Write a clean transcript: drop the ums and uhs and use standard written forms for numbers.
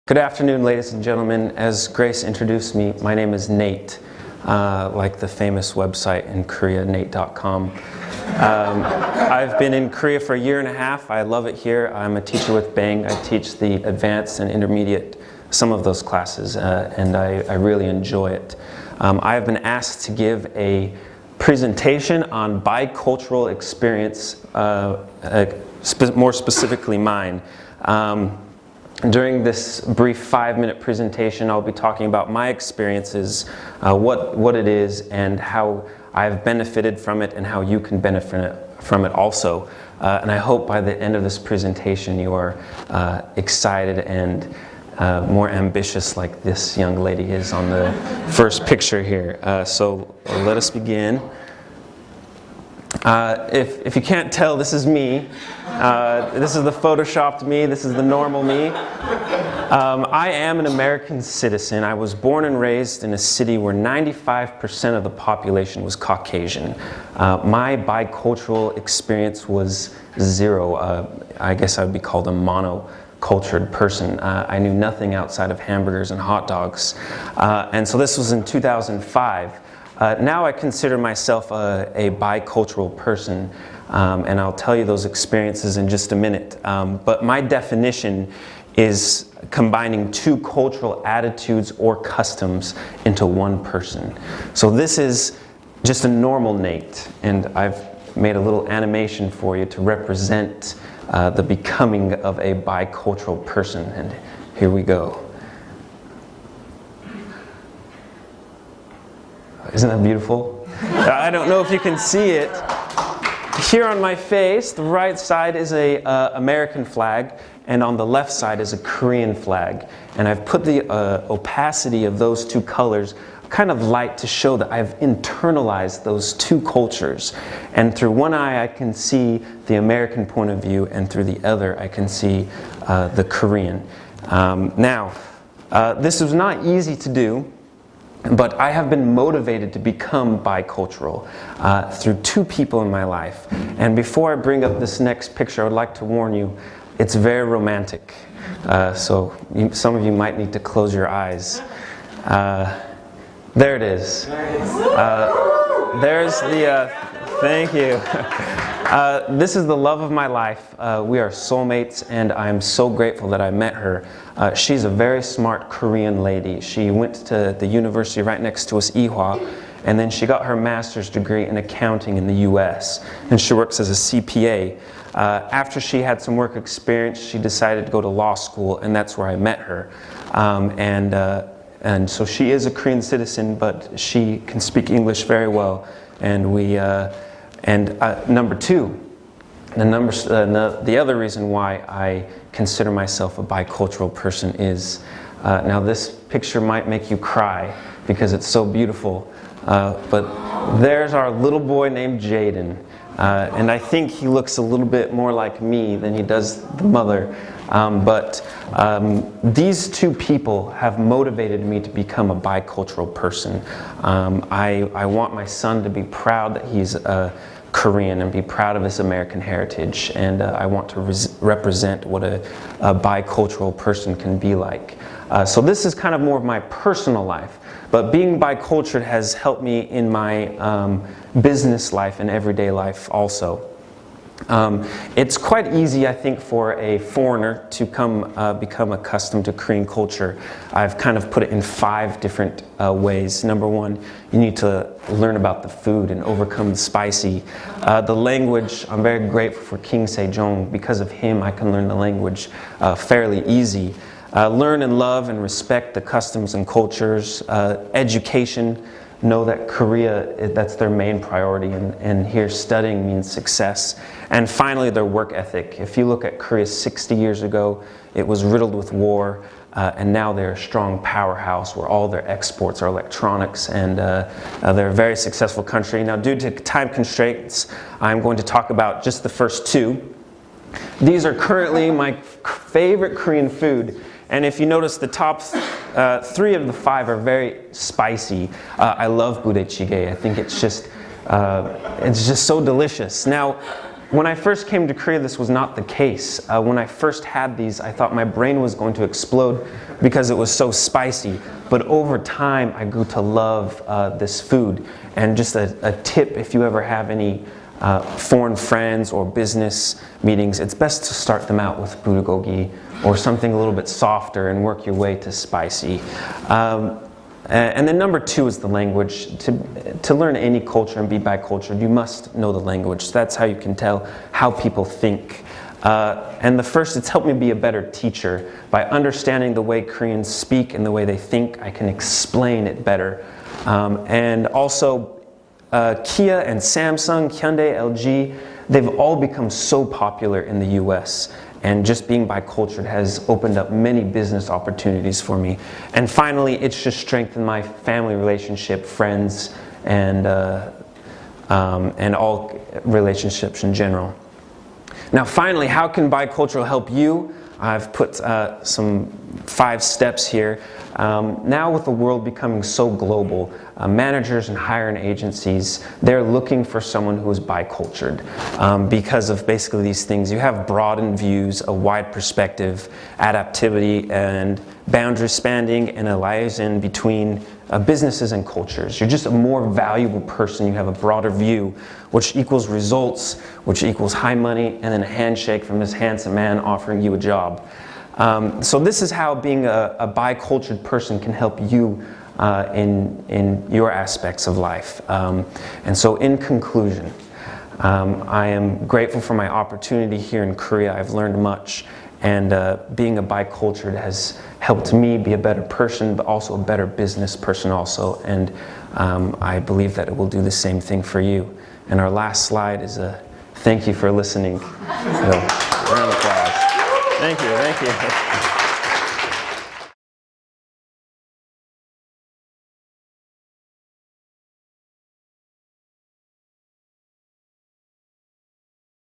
Good afternoon, ladies and gentlemen. As Grace introduced me, my name is Nate, like the famous website in Korea, nate.com. I've been in Korea for a year and a half. I love it here. I'm a teacher with Bang. I teach the advanced and intermediate, some of those classes, and I really enjoy it. I have been asked to give a presentation on bicultural experience, more specifically mine. During this brief 5-minute presentation, I'll be talking about my experiences, what it is, and how I've benefited from it, and how you can benefit from it also. And I hope by the end of this presentation you are excited and more ambitious like this young lady is on the first picture here. So let us begin. If you can't tell, this is me. This is the photoshopped me. This is the normal me. I am an American citizen. I was born and raised in a city where 95% of the population was Caucasian. My bicultural experience was zero. I guess I would be called a monocultured person. I knew nothing outside of hamburgers and hot dogs. And so this was in 2005. Now I consider myself a bicultural person, and I'll tell you those experiences in just a minute. But my definition is combining two cultural attitudes or customs into one person. So this is just a normal Nate, and I've made a little animation for you to represent the becoming of a bicultural person, and here we go. Isn't that beautiful? I don't know if you can see it. Here on my face, the right side is a American flag, and on the left side is a Korean flag. And I've put the opacity of those two colors kind of light to show that I've internalized those two cultures. And through one eye I can see the American point of view, and through the other I can see the Korean. Now, this was not easy to do. But I have been motivated to become bicultural through two people in my life. And before I bring up this next picture, I would like to warn you, it's very romantic. So some of you might need to close your eyes. There it is. There's the, thank you. This is the love of my life. We are soulmates, and I'm so grateful that I met her. She's a very smart Korean lady. She went to the university right next to us, Ewha, and then she got her master's degree in accounting in the US, and she works as a CPA. After she had some work experience, she decided to go to law school, and that's where I met her. And so she is a Korean citizen, but she can speak English very well, and number two, the other reason why I consider myself a bicultural person is, now this picture might make you cry because it's so beautiful, but there's our little boy named Jaden, and I think he looks a little bit more like me than he does the mother, but these two people have motivated me to become a bicultural person. I want my son to be proud that he's Korean and be proud of his American heritage, and I want to represent what a bicultural person can be like. So this is kind of more of my personal life, but being bicultural has helped me in my business life and everyday life also. It's quite easy, I think, for a foreigner to become accustomed to Korean culture. I've kind of put it in 5 different ways. Number one, you need to learn about the food and overcome the spicy. The language, I'm very grateful for King Sejong. Because of him, I can learn the language fairly easy. Learn and love and respect the customs and cultures. Education. Know that Korea, that's their main priority, and here studying means success. And finally, their work ethic. If you look at Korea 60 years ago, it was riddled with war, and now they're a strong powerhouse where all their exports are electronics, and they're a very successful country. Now, due to time constraints, I'm going to talk about just the first 2. These are currently my favorite Korean food. And if you notice, the top 3 of the 5 are very spicy. I love budae-jjigae. I think it's just so delicious. Now, When I first came to Korea, this was not the case. When I first had these, I thought my brain was going to explode because it was so spicy. But over time, I grew to love this food. And just a tip, if you ever have any foreign friends or business meetings, it's best to start them out with bulgogi or something a little bit softer and work your way to spicy. And then number 2 is the language. To learn any culture and be bicultural, you must know the language. So that's how you can tell how people think. And the first, it's helped me be a better teacher. By understanding the way Koreans speak and the way they think, I can explain it better. And also, Kia and Samsung, Hyundai, LG, they've all become so popular in the US. And just being bicultural has opened up many business opportunities for me. And finally, it's just strengthened my family relationship, friends, and all relationships in general. Now finally, how can bicultural help you? I've put some 5 steps here. Now with the world becoming so global, managers and hiring agencies, they're looking for someone who is bicultured because of basically these things. You have broadened views, a wide perspective, adaptivity, and boundary spanning, and a liaison between businesses and cultures. You're just a more valuable person. You have a broader view, which equals results, which equals high money, and then a handshake from this handsome man offering you a job. So this is how being a bicultured person can help you in your aspects of life. And so in conclusion, I am grateful for my opportunity here in Korea. I've learned much, and being a bicultured has helped me be a better person, but also a better business person also. And I believe that it will do the same thing for you. And our last slide is a thank you for listening. So, round of applause. Thank you.